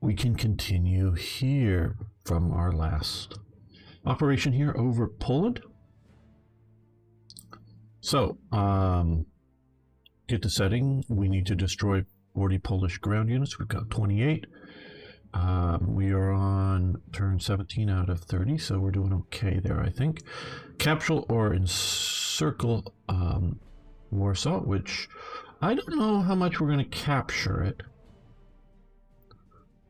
we can continue here from our last operation here over Poland. So, get to setting. We need to destroy 40 Polish ground units. We've got 28. We are on turn 17 out of 30, so we're doing okay there, I think. Capture or encircle Warsaw, which I don't know how much we're going to capture it.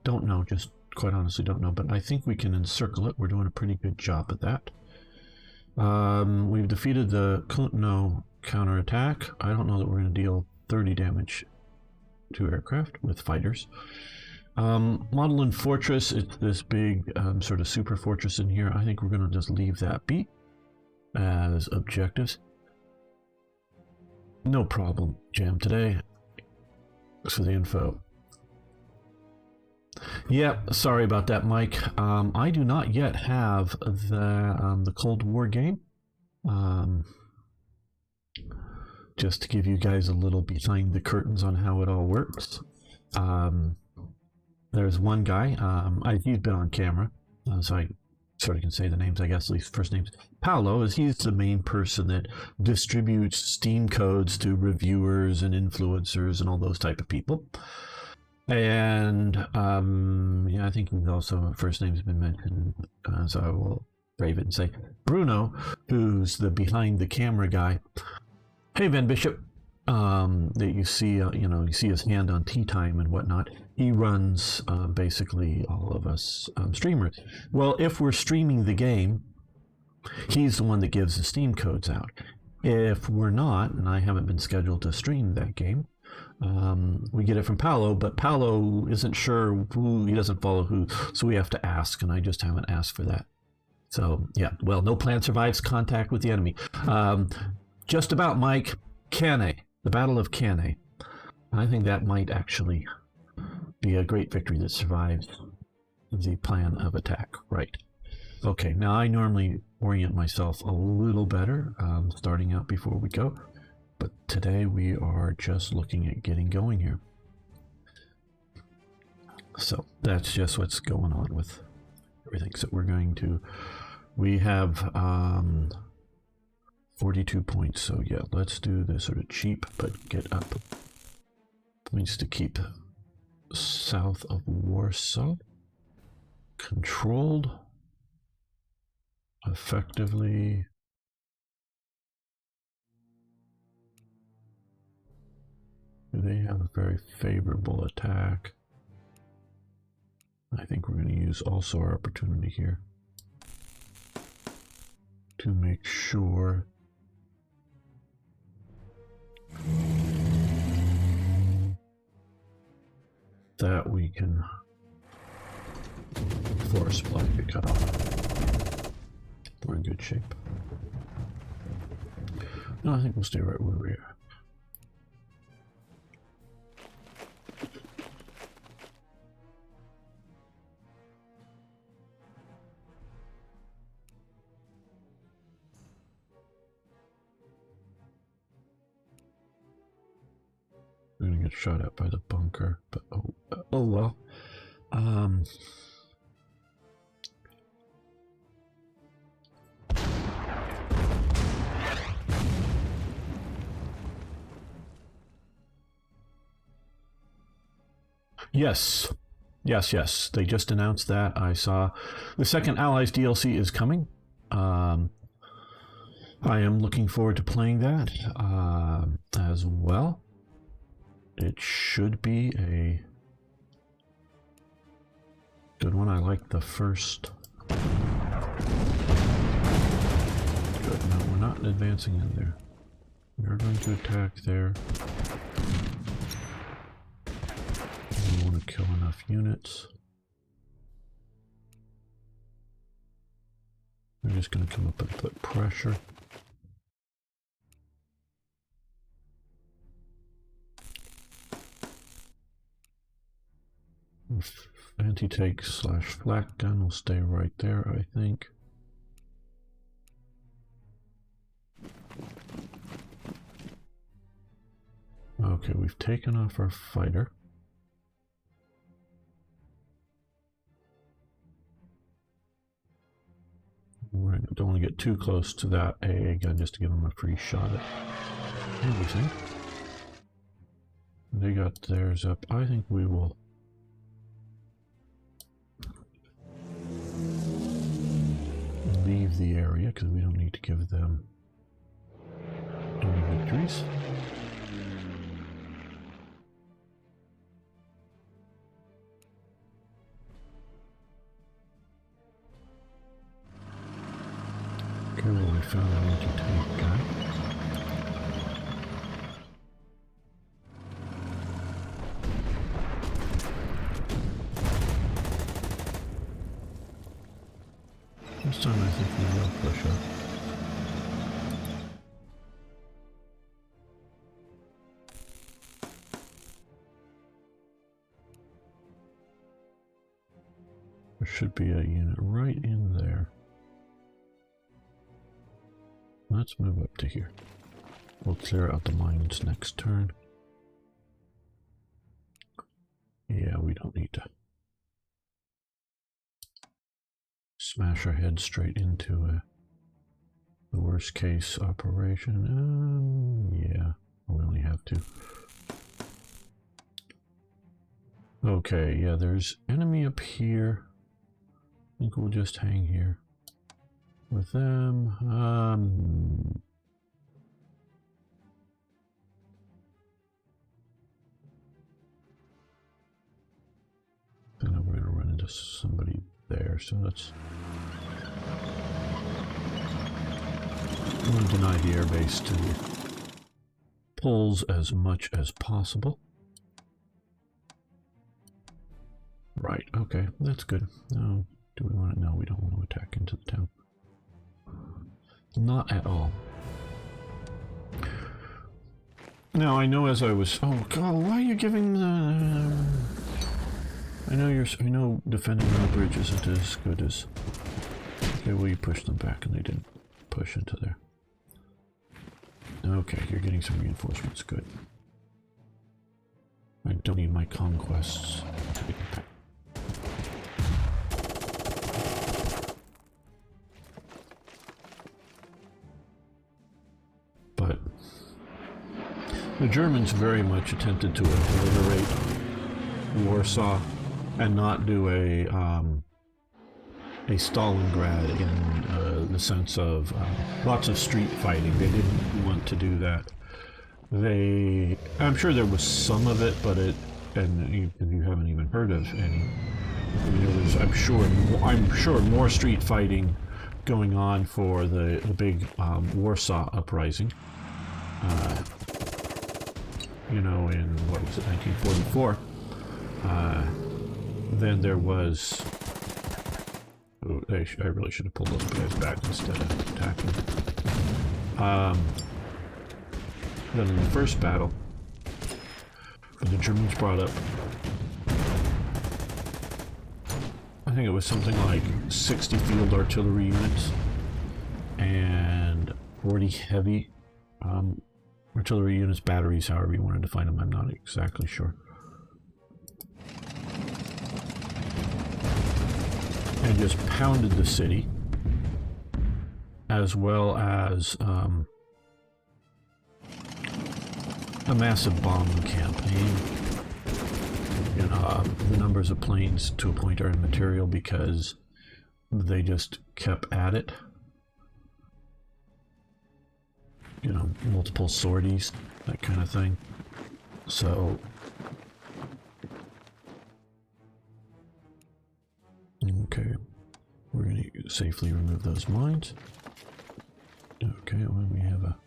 Don't know, just quite honestly don't know, but I think we can encircle it. We're doing a pretty good job at that. We've defeated the Kuntno counterattack. I don't know that we're going to deal 30 damage to aircraft with fighters. Model and fortress, it's this big sort of super fortress in here. I think we're going to just leave that be as objectives. No problem, Jam today. Thanks for the info. Yeah, sorry about that, Mike. I do not yet have the Cold War game. Just to give you guys a little behind the curtains on how it all works. There's one guy, he's been on camera, so I sort of can say the names, I guess, at least first names. Paolo, he's the main person that distributes Steam codes to reviewers and influencers and all those type of people. And yeah, I think he's also, first name's been mentioned, so I will brave it and say Bruno, who's the behind the camera guy. Hey, Van Bishop, that you see, you see his hand on Tea Time and whatnot. He runs basically all of us streamers. Well, if we're streaming the game, he's the one that gives the Steam codes out. If we're not, and I haven't been scheduled to stream that game, we get it from Paolo, but Paolo isn't sure who, he doesn't follow who, so we have to ask, and I just haven't asked for that. So, yeah, well, no plan survives contact with the enemy. Just about, Mike, Cannae, the Battle of Cannae. I think that might actually be a great victory that survives the plan of attack. Right. Okay, now I normally orient myself a little better, starting out before we go. But today we are just looking at getting going here. So that's just what's going on with everything. So we're going to, we have 42 points. So yeah, let's do this sort of cheap, but get up points to keep south of Warsaw. Controlled effectively. They have a very favorable attack. I think we're going to use also our opportunity here to make sure that we can force supply get cut off. We're in good shape. No, I think we'll stay right where we are. We're gonna get shot at by the bunker, but oh well. Yes. They just announced that. I saw the second Allies DLC is coming. I am looking forward to playing that as well. It should be a good one. I like the first. Good. No, we're not advancing in there. We're going to attack there. We want to kill enough units. We're just going to come up and put pressure. Anti-tank / flak gun will stay right there, I think. Okay, we've taken off our fighter. don't want to get too close to that AA gun just to give them a free shot at everything. They got theirs up. I think we will leave the area because we don't need to give them any victories. Okay, well, we found an anti-tank guy. This time I think we will push up. There should be a unit right in there. Let's move up to here. We'll clear out the mines next turn. Yeah, we don't need to smash our head straight into the worst case operation. Yeah, we only have to. Okay, yeah, there's enemy up here. I think we'll just hang here with them. Then we're gonna run into somebody there, so let's deny the airbase to pulls as much as possible. Right, okay, that's good. Now, do we want to? No, we don't want to attack into the town. Not at all. Now, I know as I was... Oh, God, why are you giving the... I know defending the bridge isn't as good as... Okay, well, you pushed them back and they didn't push into there. Okay, you're getting some reinforcements. Good. I don't need my conquests to be back. But the Germans very much attempted to obliterate Warsaw and not do a Stalingrad in the sense of lots of street fighting. They didn't want to do that. I'm sure there was some of it, but and you haven't even heard of any. There's, I'm sure more street fighting going on for the big Warsaw uprising. In what was it, 1944? Then there was. Oh, I really should have pulled those guys back instead of attacking. Then in the first battle, the Germans brought up, I think it was something like 60 field artillery units and 40 heavy artillery units, batteries, however you want to define them, I'm not exactly sure. And just pounded the city, as well as a massive bombing campaign. The numbers of planes to a point are immaterial because they just kept at it. Multiple sorties, that kind of thing. So okay, we're going to safely remove those mines. Okay, well, we have a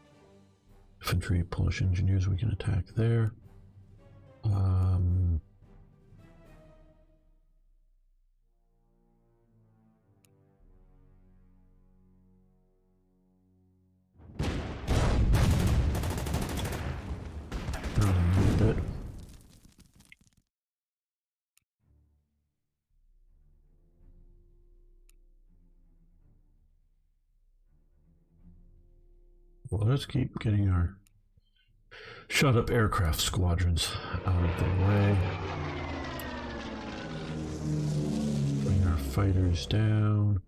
infantry, Polish engineers, we can attack there. Run a little bit. Well, let's keep getting our shut up aircraft squadrons out of the way. Bring our fighters down.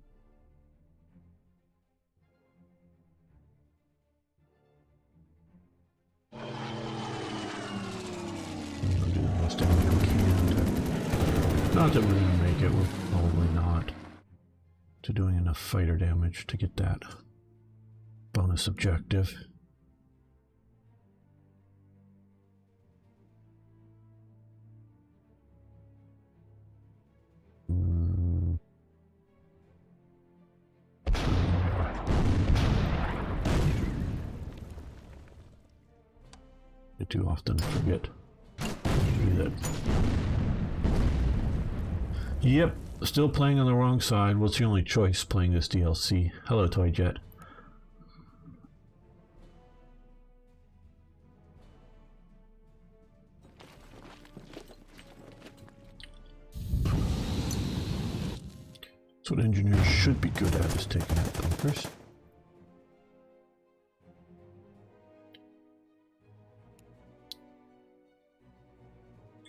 Not that we're going to make it, we're probably not. To doing enough fighter damage to get that bonus objective. I too often forget to do that. Yep, still playing on the wrong side. What's the only choice playing this DLC? Hello, Toy Jet. That's what engineers should be good at, is taking out bunkers.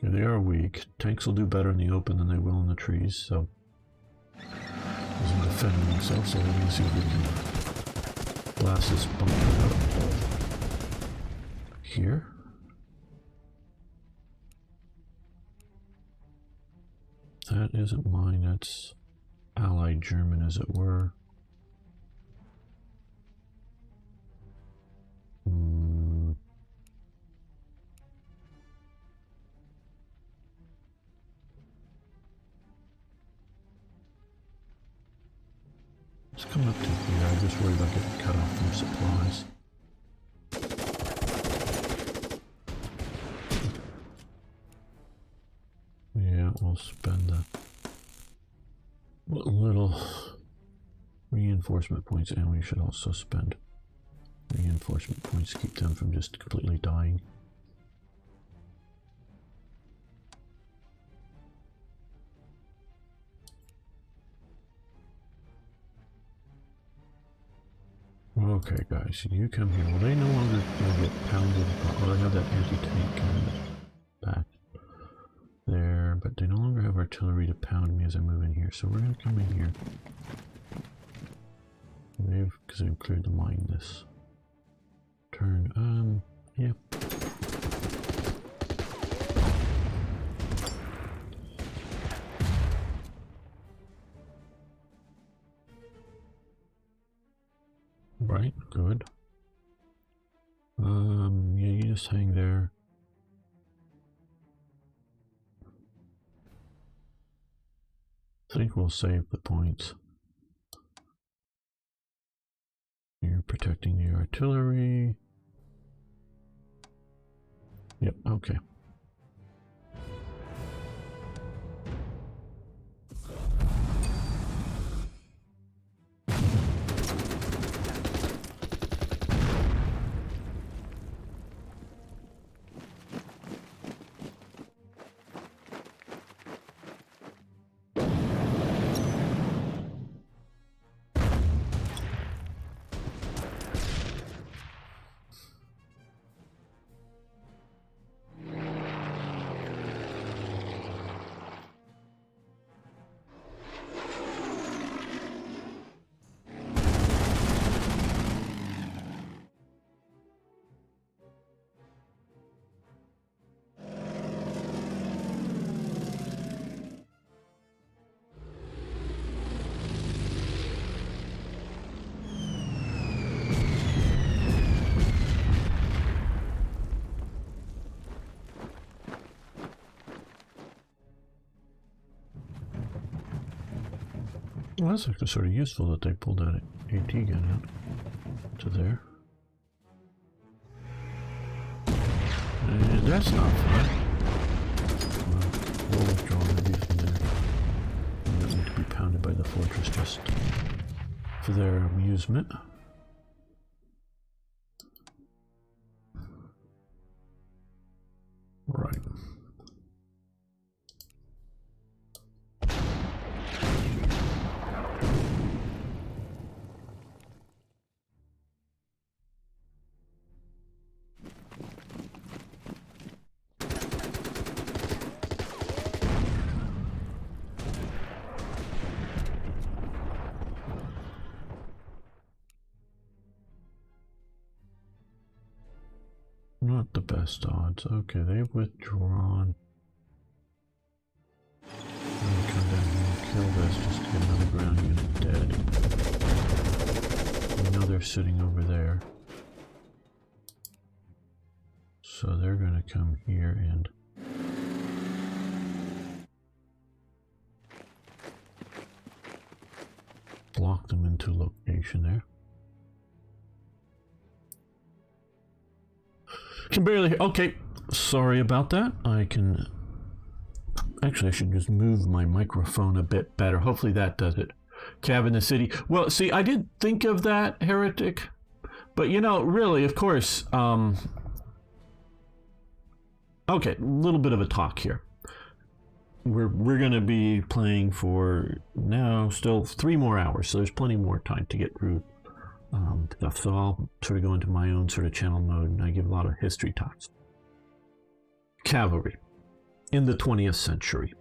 Okay, they are weak. Tanks will do better in the open than they will in the trees, so isn't defending themselves, so we're going to see if we can blast this bunker out here. That isn't mine, that's Allied German, as it were. It's coming up to here. I'm just worried about getting cut off from supplies. Yeah, we'll spend a little reinforcement points, and we should also spend reinforcement points to keep them from just completely dying. Okay, guys, you come here. Well, they no longer get pounded. Well, they have that anti-tank coming back there, but they no longer have artillery to pound me as I move in here. So we're going to come in here. Because they've cleared the mine this turn. Yeah. Right, good. Yeah, you just hang there. I think we'll save the points. You're protecting the artillery. Yep, okay. Well, that's actually sort of useful that they pulled that AT gun out to there. And that's not fun. We'll withdraw maybe from there. They don't need to be pounded by the fortress just for their amusement. Right. Not the best odds. Okay, they've withdrawn. ground unit dead. I know they're sitting over there. So they're going to come here and block them into location there. Can barely hear. Okay, sorry about that. Actually, I should just move my microphone a bit better. Hopefully that does it. Cav in the city. Well, see, I did think of that, Heretic. But, you know, really, of course, okay, a little bit of a talk here. We're going to be playing for now still 3 more hours, so there's plenty more time to get through stuff. So I'll sort of go into my own sort of channel mode, and I give a lot of history talks. Cavalry in the 20th century.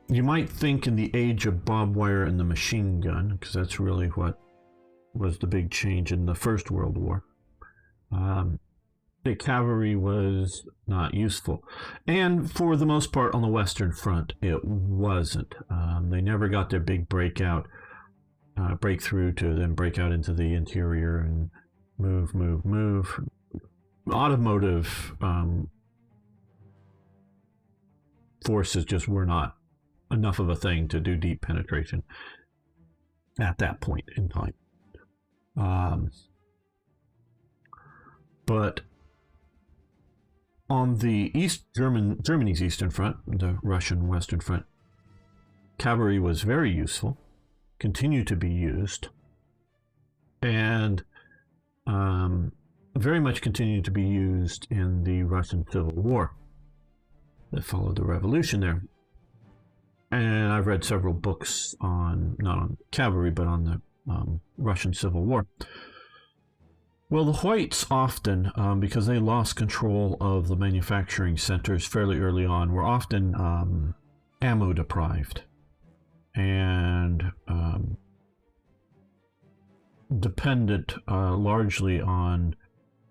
You might think in the age of barbed wire and the machine gun, because that's really what was the big change in the First World War. The cavalry was not useful. And for the most part on the Western Front, it wasn't. They never got their big breakthrough to then break out into the interior and move. Automotive forces just were not enough of a thing to do deep penetration at that point in time. But on the Germany's Eastern Front, the Russian Western Front, cavalry was very useful, continued to be used, and very much continued to be used in the Russian Civil War that followed the revolution there. And I've read several books on, not on cavalry, but on the Russian Civil War. Well, the Whites often, because they lost control of the manufacturing centers fairly early on, were often ammo deprived and dependent largely on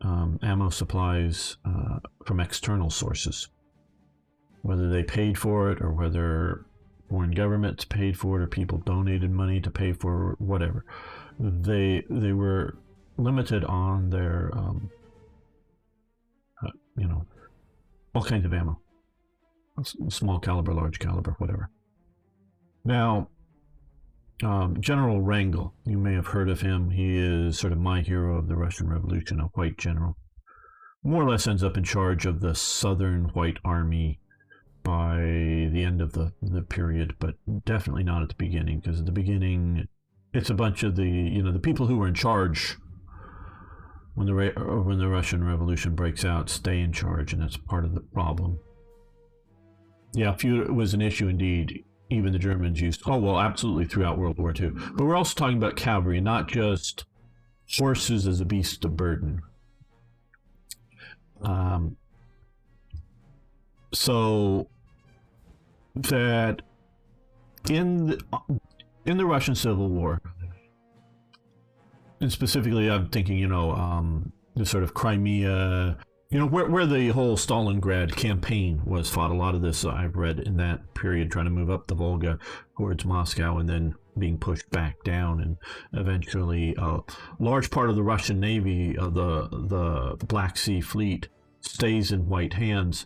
ammo supplies from external sources. Whether they paid for it or whether foreign governments paid for it or people donated money to pay for whatever. They were limited on their, all kinds of ammo. Small caliber, large caliber, whatever. Now, General Wrangel, you may have heard of him. He is sort of my hero of the Russian Revolution, a white general. More or less ends up in charge of the Southern White Army by the end of the period, but definitely not at the beginning, because at the beginning, it's a bunch of the people who were in charge when the Russian Revolution breaks out stay in charge, and that's part of the problem. Yeah, feud was an issue indeed. Even the Germans used, absolutely throughout World War II. But we're also talking about cavalry, not just horses as a beast of burden. So that in the Russian Civil War, and specifically I'm thinking, the sort of Crimea, where the whole Stalingrad campaign was fought. A lot of this I've read in that period, trying to move up the Volga towards Moscow and then being pushed back down, and eventually a large part of the Russian Navy, the Black Sea Fleet, stays in white hands,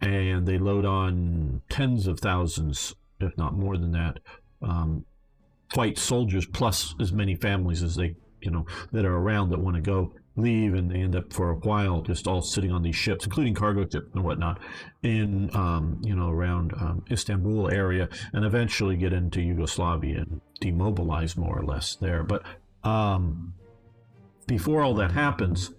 and they load on tens of thousands, if not more than that, white soldiers, plus as many families as they, that are around that want to go, leave, and they end up for a while just all sitting on these ships, including cargo ships and whatnot, in around Istanbul area, and eventually get into Yugoslavia and demobilize more or less there. But before all that happens,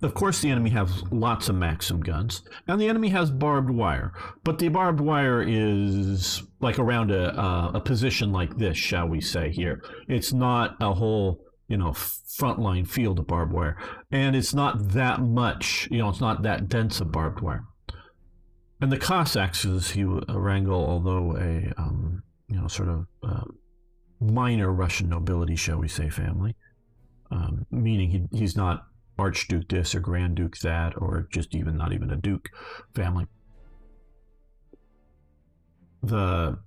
of course, the enemy has lots of Maxim guns, and the enemy has barbed wire. But the barbed wire is like around a position like this, shall we say here. It's not a whole frontline field of barbed wire, and it's not that much, it's not that dense of barbed wire. And the Cossacks, as Wrangel, although a sort of minor Russian nobility, shall we say, family, meaning he's not Archduke this or Grand Duke that, or just not even a Duke family. the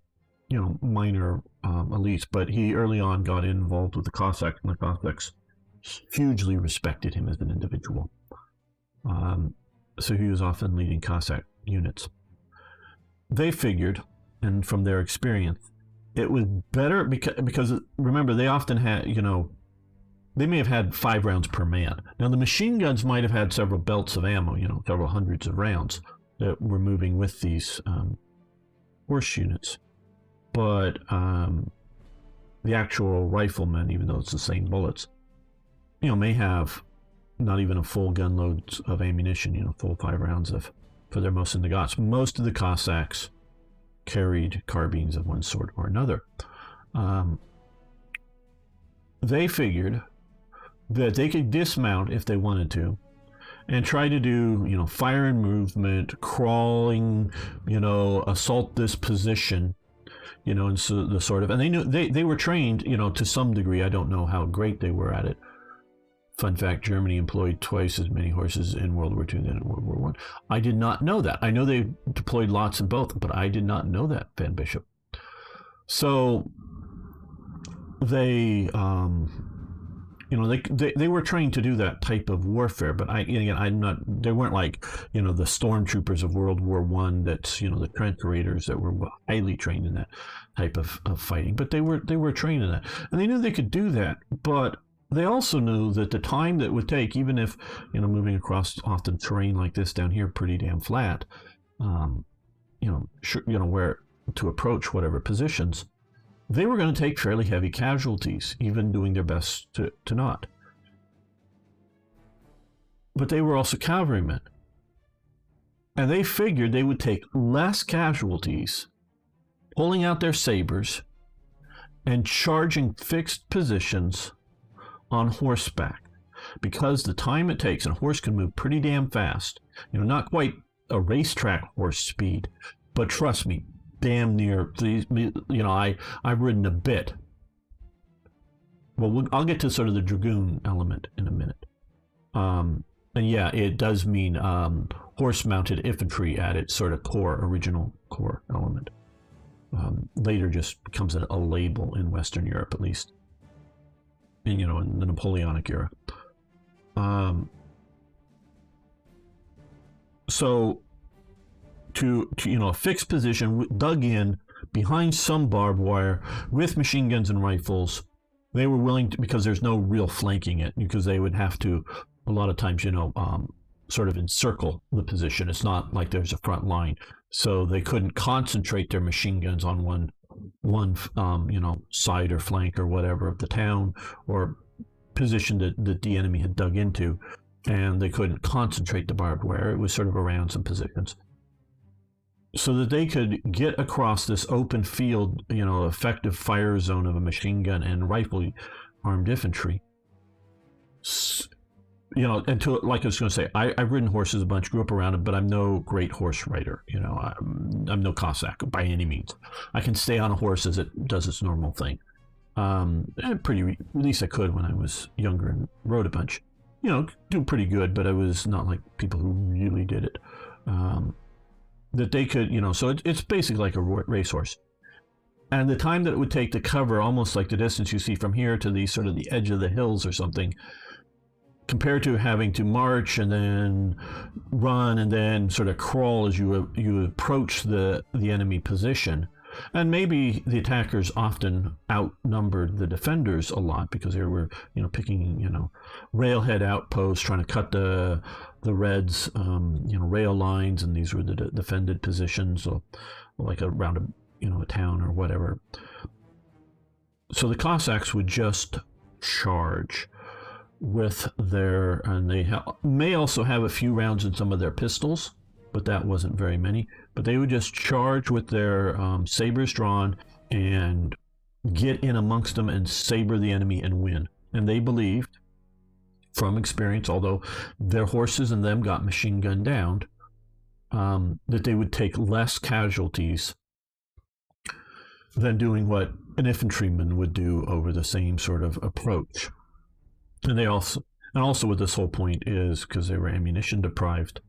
minor elites, but he early on got involved with the Cossacks, and the Cossacks hugely respected him as an individual. So he was often leading Cossack units. They figured, and from their experience, it was better because remember, they often had, they may have had 5 rounds per man. Now, the machine guns might have had several belts of ammo, several hundreds of rounds that were moving with these horse units. But the actual riflemen, even though it's the same bullets, may have not even a full gun load of ammunition, full 5 rounds for their most Nagats. Most of the Cossacks carried carbines of one sort or another. They figured that they could dismount if they wanted to and try to do, fire and movement, crawling, assault this position, and so the sort of, and they knew they were trained, to some degree. I don't know how great they were at it. Fun fact, Germany employed twice as many horses in World War II than in World War I. I did not know that. I know they deployed lots in both, but I did not know that, Van Bishop. So they, they were trained to do that type of warfare, but they weren't like, the stormtroopers of World War I, that's, the trench raiders that were highly trained in that type of fighting, but they were trained in that. And they knew they could do that, but they also knew that the time that it would take, even if, moving across often terrain like this down here, pretty damn flat, where to approach whatever positions, they were going to take fairly heavy casualties, even doing their best to not. But they were also cavalrymen. And they figured they would take less casualties pulling out their sabers and charging fixed positions on horseback, because the time it takes, and a horse can move pretty damn fast, not quite a racetrack horse speed, but trust me, damn near. I've ridden a bit. Well, I'll get to sort of the dragoon element in a minute. And yeah, it does mean horse-mounted infantry at its sort of original core element. Later just becomes a label in Western Europe, at least. In the Napoleonic era. So to a fixed position, dug in behind some barbed wire with machine guns and rifles, they were willing to, because there's no real flanking it, because they would have to a lot of times sort of encircle the position. It's not like there's a front line, so they couldn't concentrate their machine guns on one side or flank or whatever of the town or position that the enemy had dug into, and they couldn't concentrate the barbed wire. It was sort of around some positions, so that they could get across this open field, effective fire zone of a machine gun and rifle armed infantry. Until, like I was going to say, I've ridden horses a bunch, grew up around them, but I'm no great horse rider. I'm no Cossack by any means. I can stay on a horse as it does its normal thing. At least I could when I was younger and rode a bunch. Do pretty good, but I was not like people who really did it. That they could, so it's basically like a racehorse. And the time that it would take to cover, almost like the distance you see from here to the sort of the edge of the hills or something, compared to having to march and then run and then sort of crawl as you approach the enemy position. And maybe the attackers often outnumbered the defenders a lot, because they were, picking, railhead outposts, trying to cut the Reds, rail lines, and these were the defended positions, so like around a town or whatever. So the Cossacks would just charge with and they may also have a few rounds in some of their pistols, but that wasn't very many. But they would just charge with their sabers drawn and get in amongst them and saber the enemy and win. And they believed, from experience, although their horses and them got machine gunned down, that they would take less casualties than doing what an infantryman would do over the same sort of approach. And also with this whole point is because they were ammunition deprived,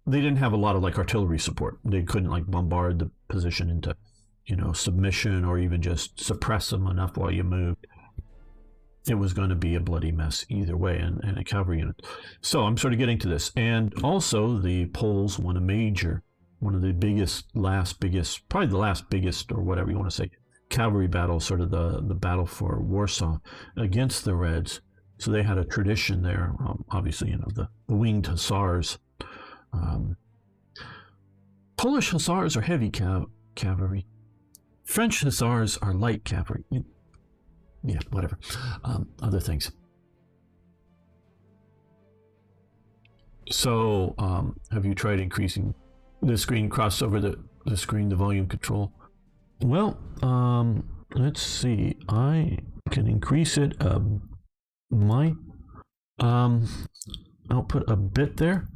they didn't have a lot of artillery support. They couldn't bombard the position into submission or even just suppress them enough while you moved, it was going to be a bloody mess either way, and a cavalry unit. So I'm sort of getting to this. And also the Poles won one of the last biggest, probably the last biggest, or whatever you want to say, cavalry battle, sort of the battle for Warsaw against the Reds. So they had a tradition there, obviously, the winged hussars. Polish hussars are heavy cavalry. French hussars are light cavalry. Yeah, whatever. Other things. So, have you tried increasing the screen, cross over the screen, the volume control? Well, let's see. I can increase it. My output a bit there.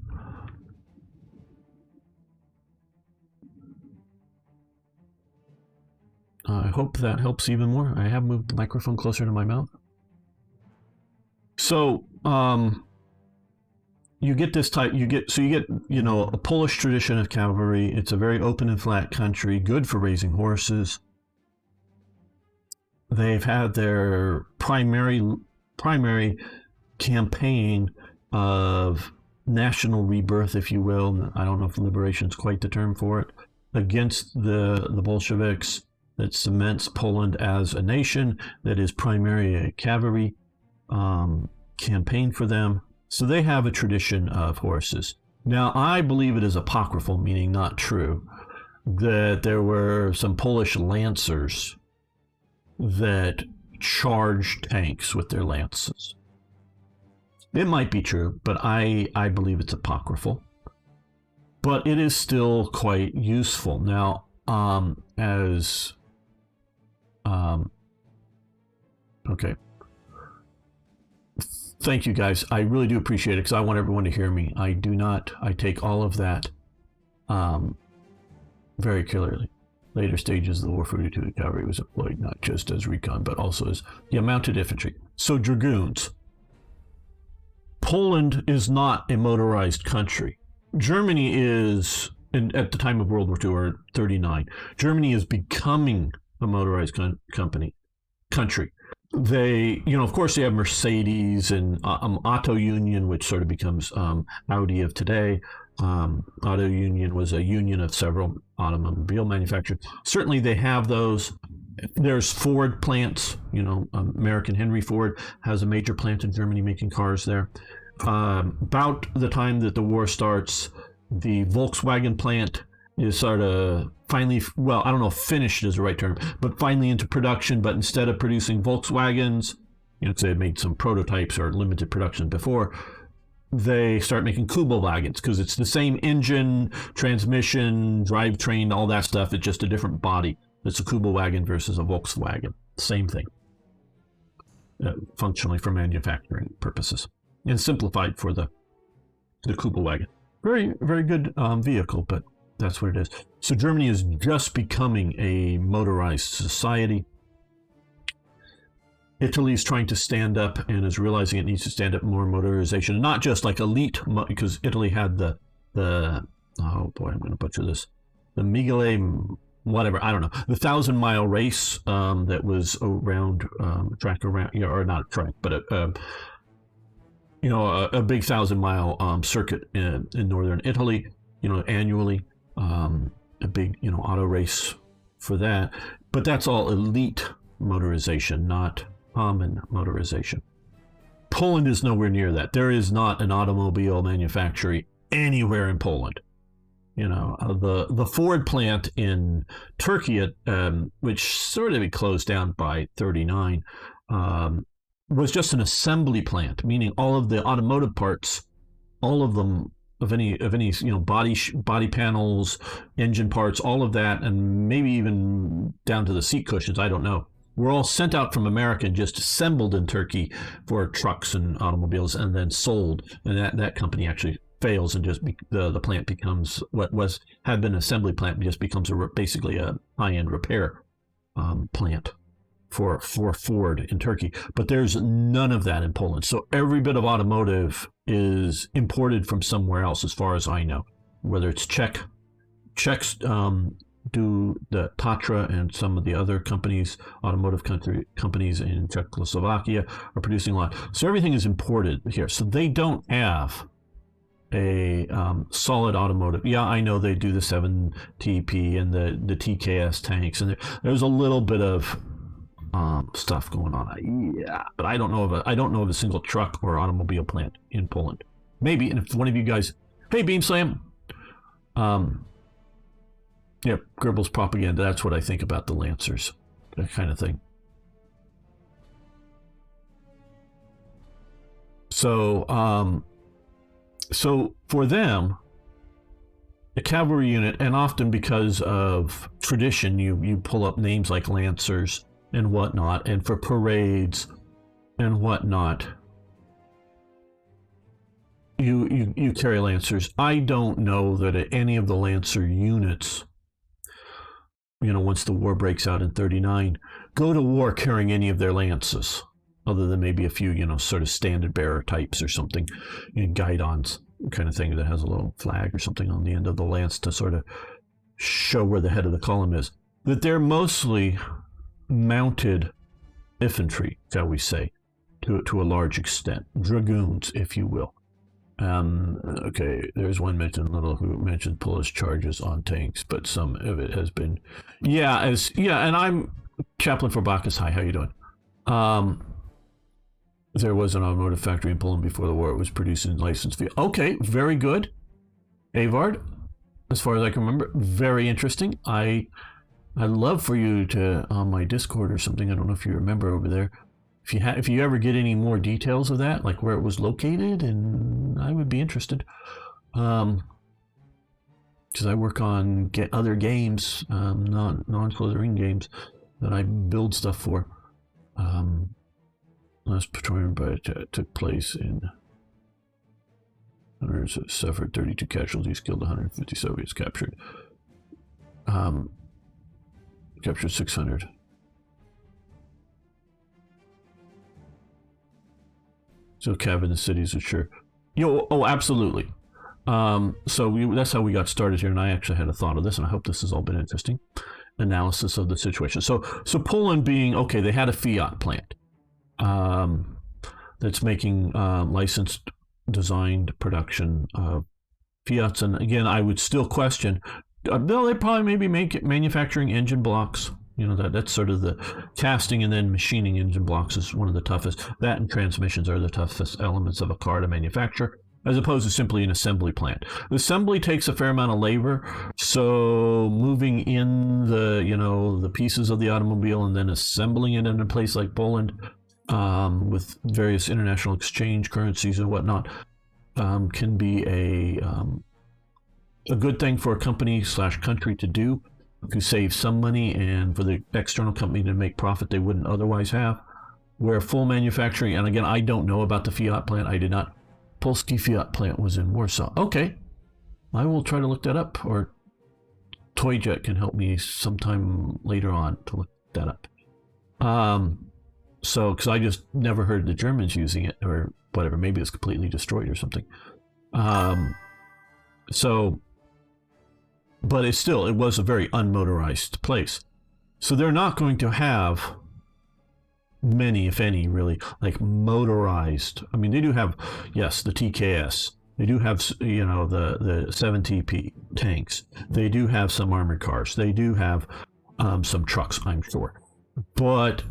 I hope that helps even more. I have moved the microphone closer to my mouth. So, you get this type, you get a Polish tradition of cavalry. It's a very open and flat country, good for raising horses. They've had their primary campaign of national rebirth, if you will. I don't know if liberation is quite the term for it, against the Bolsheviks, that cements Poland as a nation, that is primarily a cavalry campaign for them. So they have a tradition of horses. Now, I believe it is apocryphal, meaning not true, that there were some Polish lancers that charged tanks with their lances. It might be true, but I believe it's apocryphal. But it is still quite useful. Now, okay. Thank you, guys. I really do appreciate it because I want everyone to hear me. I take all of that very clearly. Later stages of the War II cavalry was employed not just as recon, but also as mounted infantry. So dragoons. Poland is not a motorized country. Germany is, at the time of World War II, or 39, Germany is becoming a motorized country. They, of course, they have Mercedes and Auto Union, which sort of becomes Audi of today. Auto Union was a union of several automobile manufacturers. Certainly they have those. There's Ford plants. American Henry Ford has a major plant in Germany making cars there. About the time that the war starts, the Volkswagen plant is sort of finally, well, I don't know if finished is the right term, but finally into production. But instead of producing Volkswagens, because they had made some prototypes or limited production before, they start making Kubelwagens, because it's the same engine, transmission, drivetrain, all that stuff. It's just a different body. It's a Kubelwagen versus a Volkswagen. Same thing. Functionally for manufacturing purposes. And simplified for the Kubelwagen. Very, very good vehicle, but that's what it is. So Germany is just becoming a motorized society. Italy is trying to stand up and is realizing it needs to stand up more motorization, not just like elite, because Italy had the oh boy, I'm going to butcher this, the Migale, whatever, I don't know, the 1,000-mile race that was around track around, or not a track, but a big 1,000-mile circuit in northern Italy, annually, a big auto race for that. But that's all elite motorization, not common motorization. Poland is nowhere near that. There is not an automobile manufacturer anywhere in Poland. The Ford plant in Turkey, which sort of closed down by 39, was just an assembly plant, meaning all of the automotive parts, all of them of any body panels, engine parts, all of that, and maybe even down to the seat cushions, I don't know, were all sent out from America and just assembled in Turkey for trucks and automobiles and then sold. And that company actually fails, and just the plant becomes what had been an assembly plant, just becomes basically a high-end repair plant for Ford in Turkey. But there's none of that in Poland. So every bit of automotive is imported from somewhere else, as far as I know, whether it's Czech do the Tatra and some of the other companies, automotive companies in Czechoslovakia, are producing a lot. So everything is imported here. So they don't have a solid automotive. Yeah, I know they do the 7TP and the TKS tanks, and there's a little bit of stuff going on. Yeah, but I don't know of a single truck or automobile plant in Poland. Maybe, and if one of you guys, hey, Beam Slam, yeah, Goebbels propaganda. That's what I think about the Lancers, that kind of thing. So, so for them, a cavalry unit, and often because of tradition, you pull up names like Lancers and whatnot, and for parades and whatnot, you carry Lancers. I don't know that any of the Lancer units, once the war breaks out in 39, go to war carrying any of their lances, other than maybe a few, sort of standard bearer types or something, guidons kind of thing that has a little flag or something on the end of the lance to sort of show where the head of the column is. That they're mostly mounted infantry, shall we say, to a large extent, dragoons, if you will. Okay, there's one mentioned who mentioned Polish charges on tanks, but some of it has been, and I'm Chaplain for Bacchus. Hi, how you doing? There was an automotive factory in Poland before the war. It was producing licensed vehicles. Okay, very good, Avard. As far as I can remember, very interesting. I'd love for you to on my Discord or something. I don't know if you remember over there. If you ever get any more details of that, like where it was located, and I would be interested, because I work on other games, non-Close the Ring games that I build stuff for. Last patrol took place in. Hunters suffered 32 casualties, killed 150 Soviets, captured 600. So cabin the cities are sure. Absolutely. So that's how we got started here, and I actually had a thought of this, and I hope this has all been interesting analysis of the situation. So Poland being okay, they had a Fiat plant that's making licensed, designed production of Fiats, and again, I would still question. They probably maybe manufacturing engine blocks. That's sort of the casting and then machining engine blocks is one of the toughest. That and transmissions are the toughest elements of a car to manufacture, as opposed to simply an assembly plant. The assembly takes a fair amount of labor, so moving in the pieces of the automobile and then assembling it in a place like Poland, with various international exchange currencies and whatnot, can be a good thing for a company/country to do, to save some money and for the external company to make profit they wouldn't otherwise have. Where full manufacturing, and again, I don't know about the Fiat plant. I did not. Polski Fiat plant was in Warsaw. Okay, I will try to look that up, or Toyjet can help me sometime later on to look that up. So, because I just never heard the Germans using it or whatever. Maybe it's completely destroyed or something. But it was a very unmotorized place. So they're not going to have many, if any, really, like motorized. I mean, they do have, yes, the TKS. They do have, the 7TP tanks. They do have some armored cars. They do have some trucks, I'm sure. But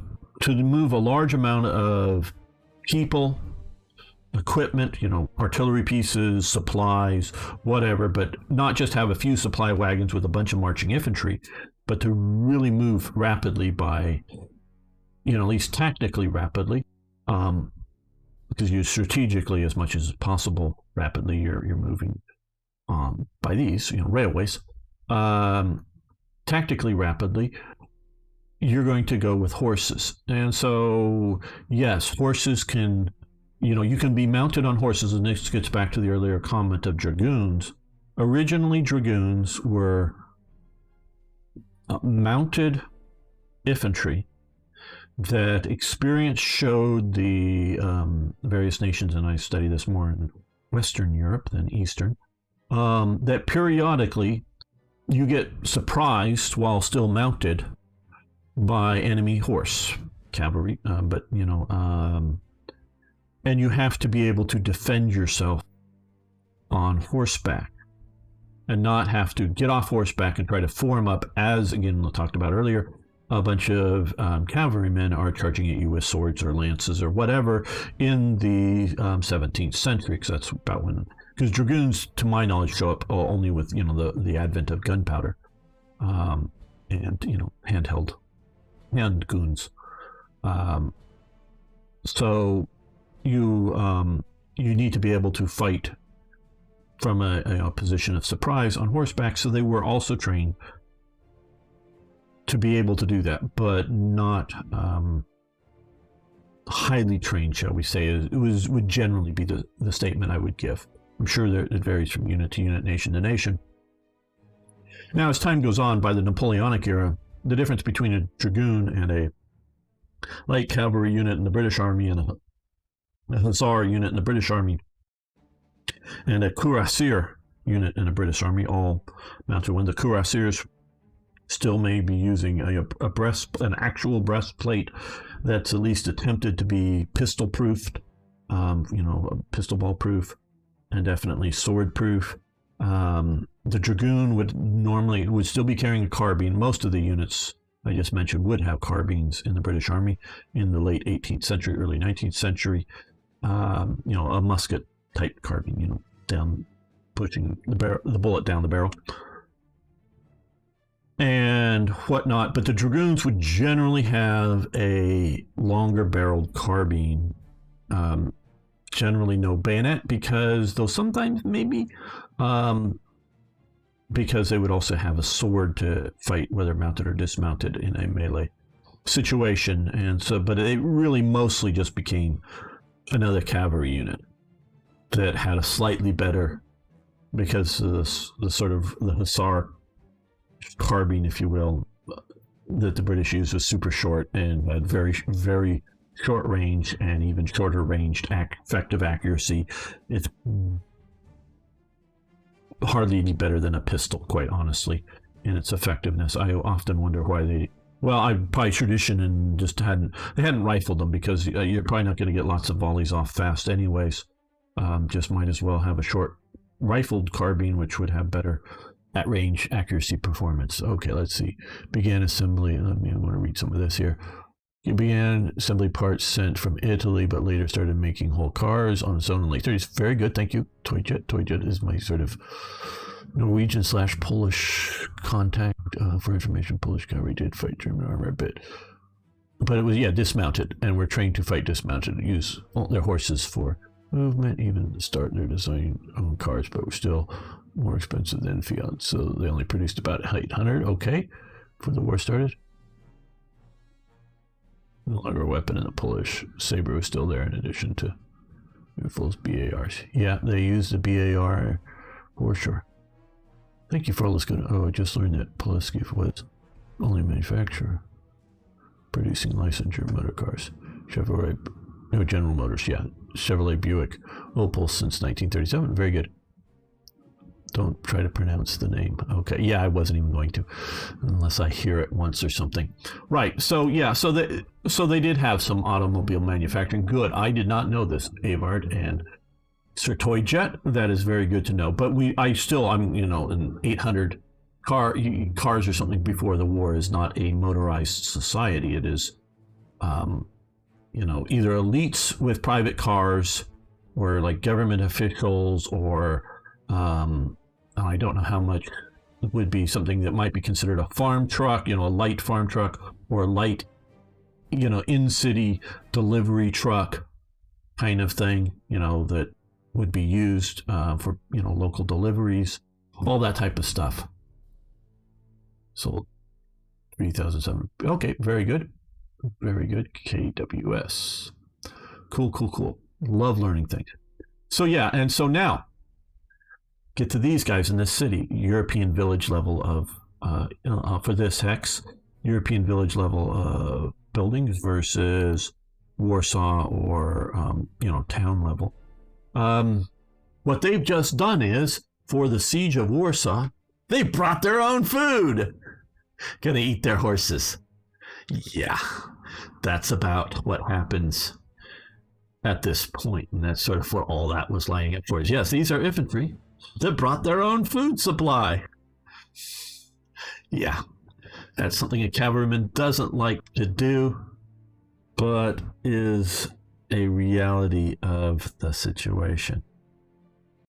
to move a large amount of people, equipment, artillery pieces, supplies, whatever, but not just have a few supply wagons with a bunch of marching infantry, but to really move rapidly by, at least tactically rapidly, because you strategically, as much as possible, rapidly, you're moving by these, railways, tactically rapidly, you're going to go with horses. And so, yes, horses can, you can be mounted on horses, and this gets back to the earlier comment of dragoons. Originally, dragoons were mounted infantry that experience showed the various nations, and I study this more in Western Europe than Eastern, that periodically you get surprised while still mounted by enemy horse cavalry, and you have to be able to defend yourself on horseback and not have to get off horseback and try to form up, as again we talked about earlier, a bunch of cavalrymen are charging at you with swords or lances or whatever in the 17th century, because that's about when, because dragoons, to my knowledge, show up only with the advent of gunpowder and handheld handguns. So you need to be able to fight from a position of surprise on horseback. So they were also trained to be able to do that, but not highly trained, shall we say. It would generally be the statement I would give. I'm sure that it varies from unit to unit, nation to nation. Now, as time goes on, by the Napoleonic era, the difference between a dragoon and a light cavalry unit in the British Army and a hussar unit in the British Army and a cuirassier unit in the British Army, all mounted when the cuirassiers still may be using an actual breastplate that's at least attempted to be pistol proofed, pistol ball proof, and definitely sword proof. The dragoon would still be carrying a carbine. Most of the units I just mentioned would have carbines in the British Army in the late 18th century, early 19th century. A musket type carbine, down, pushing the bullet down the barrel and whatnot. But the dragoons would generally have a longer barreled carbine, generally no bayonet, because though sometimes maybe because they would also have a sword to fight, whether mounted or dismounted, in a melee situation. And so, but it really mostly just became another cavalry unit that had a slightly better, because the sort of the hussar carbine, if you will, that the British used was super short and had very, very short range and even shorter ranged effective accuracy. It's hardly any better than a pistol, quite honestly, in its effectiveness. I often wonder why probably tradition and just hadn't rifled them, because you're probably not going to get lots of volleys off fast anyways. Just might as well have a short rifled carbine, which would have better at range accuracy performance. Okay, let's see. Began assembly. I want to read some of this here. It began assembly parts sent from Italy, but later started making whole cars on its own in the late 30s. Very good, thank you. Toyjet. Toyjet is my sort of Norwegian/Polish contact for information. Polish cavalry did fight German armor a bit, but it was dismounted, and were trained to fight dismounted. Use their horses for movement, even to start their design own cars, but were still more expensive than Fiat. So they only produced about 800. Okay, before the war started. No longer a weapon in the Polish. Sabre was still there in addition to rifles, BARs. Yeah, they used the BAR for sure. Thank you for all this good. Oh, I just learned that Pulaski was only manufacturer producing licensure motor cars. Chevrolet, General Motors, yeah. Chevrolet Buick, Opel since 1937. Very good. Don't try to pronounce the name. Okay, yeah, I wasn't even going to, unless I hear it once or something. Right. So yeah, so they did have some automobile manufacturing. Good. I did not know this, Avard and Sir Toyjet. That is very good to know. But I'm an 800 cars or something before the war is not a motorized society. It is, either elites with private cars, or like government officials, or I don't know how much would be something that might be considered a farm truck, a light farm truck, or a light, in-city delivery truck kind of thing, that would be used for, local deliveries, all that type of stuff. So 3007. Okay, very good. Very good. KWS. Cool. Love learning things. So yeah, and so now, get to these guys in this city. European village level of, for this hex, European village level buildings versus Warsaw or, town level. What they've just done is, for the siege of Warsaw, They brought their own food. Gonna eat their horses. Yeah, that's about what happens at this point, and that's sort of what all that was laying it for. Yes, these are infantry that brought their own food supply. Yeah, that's something a cavalryman doesn't like to do, but is a reality of the situation.